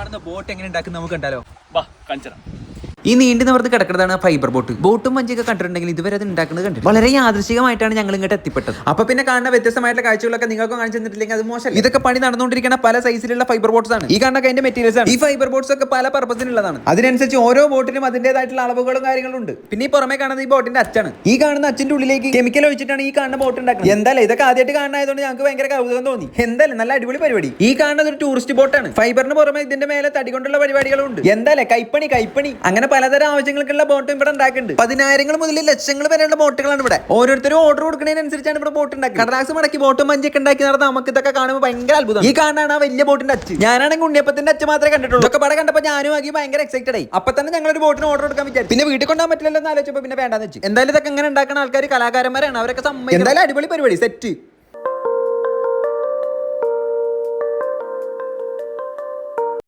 കാണുന്ന ബോട്ട് എങ്ങനെ ഉണ്ടാക്കുന്നത് നമുക്ക് കണ്ടാലോ? വാ കാണിച്ചരാം. ഈ നീണ്ടു നിവർന്ന് കിടക്കുന്നതാണ് ഫൈബർ ബോട്ട്. ബോട്ടും വഞ്ചിയൊക്കെ കണ്ടിട്ടുണ്ടെങ്കിൽ ഇതുവരെ അത് ഉണ്ടാക്കുന്നത് കണ്ടിട്ട് വളരെ യാദൃശികമായിട്ടാണ് ഞങ്ങൾ ഇങ്ങോട്ട് എത്തിപ്പെട്ടത്. അപ്പൊ പിന്നെ കാണുന്ന വ്യത്യസ്തമായിട്ടുള്ള കാഴ്ചകളൊക്കെ നിങ്ങൾക്ക് കാണിച്ചു തന്നിട്ടില്ലെങ്കിൽ അത് മോശം. ഇതൊക്കെ പണി നടന്നുകൊണ്ടിരിക്കുന്ന പല സൈസിലുള്ള ഫൈബർ ബോട്ട്സ് ആണ്. ഈ കാണുന്ന അതിന്റെ മെറ്റീരിയൽസ് ആണ്. ഈ ഫൈബർ ബോട്ട്സ് ഒക്കെ പല പർപ്പസിനുള്ളതാണ്. അതിനനുസരിച്ച് ഓരോ ബോട്ടിനും അതിന്റേതായിട്ടുള്ള അളവുകളും കാര്യങ്ങളും ഉണ്ട്. പിന്നെ ഈ പുറമെ കാണുന്ന ഈ ബോട്ടിന്റെ അച്ചാണ്. ഈ കാണുന്ന അച്ചിന്റെ ഉള്ളിലേക്ക് കെമിക്കൽ ഒഴിച്ചിട്ടാണ് ഈ കാണുന്ന ബോട്ട് ഉണ്ടാക്കുന്നത്. എന്തായാലും ഇതൊക്കെ ആദ്യമായിട്ട് കാണാനായതുകൊണ്ട് ഞങ്ങൾക്ക് ഭയങ്കര കൗതുകം തോന്നി. എന്തായാലും നല്ല അടിപൊളി പരിപാടി. ഈ കാണുന്നത് ഒരു ടൂറിസ്റ്റ് ബോട്ടാണ്. ഫൈബറിന് പുറമെ ഇതിന്റെ മേലെ തടി കൊണ്ടുള്ള പരിപാടികളും ഉണ്ട്. എന്തായാലും കൈപ്പണി അങ്ങനെ പലതരം ആവശ്യങ്ങൾക്ക് ബോട്ട് ഇവിടെ ഉണ്ടാക്കുന്നുണ്ട്. 10,000 മുതൽ ലക്ഷങ്ങൾ വരെയുള്ള ബോട്ടുകളാണ് ഇവിടെ. ഓരോരുത്തരും ഓർഡർ കൊടുക്കുന്നതിനനുസരിച്ചാണ് ഇവിടെ ബോട്ട് ഉണ്ടാക്കുക. കടലാസ് മടക്കി ബോട്ടും മഞ്ചൊക്കെ ഉണ്ടാക്കി നടന്ന നമുക്ക് ഇതൊക്കെ കാണുമ്പോൾ ഭയങ്കര അത്ഭുതം. ഈ കാണാണ് ആ വലിയ ബോട്ടിന്റെ അച്ച്. ഞാനാണെങ്കിൽ ഉണ്ണിയപ്പത്തിന്റെ അച്ച് മാത്രമേ കണ്ടിട്ടുള്ളൂ. ഇതൊക്കെ പടം കണ്ടപ്പോൾ ഞാനും ആക്കി ഭയങ്കര എക്സൈറ്റഡ് ആയി. അപ്പൊ തന്നെ ഞങ്ങൾ ഒരു ബോട്ടിന് ഓർഡർ കൊടുക്കാൻ വിചാരിച്ചു. പിന്നെ വീട്ടിൽ കൊണ്ടുപോകാൻ പറ്റില്ലല്ലോ എന്ന് ആലോചിച്ചപ്പോൾ പിന്നെ വേണ്ടാന്ന് വെച്ചു. എന്തായാലും ഇതൊക്കെ ഇങ്ങനെ ഉണ്ടാക്കുന്ന ആൾക്കാർ കലാകാരന്മാരാണ്. അവരൊക്കെ എന്തായാലും അടിപൊളി പരിപാടി സെറ്റ്.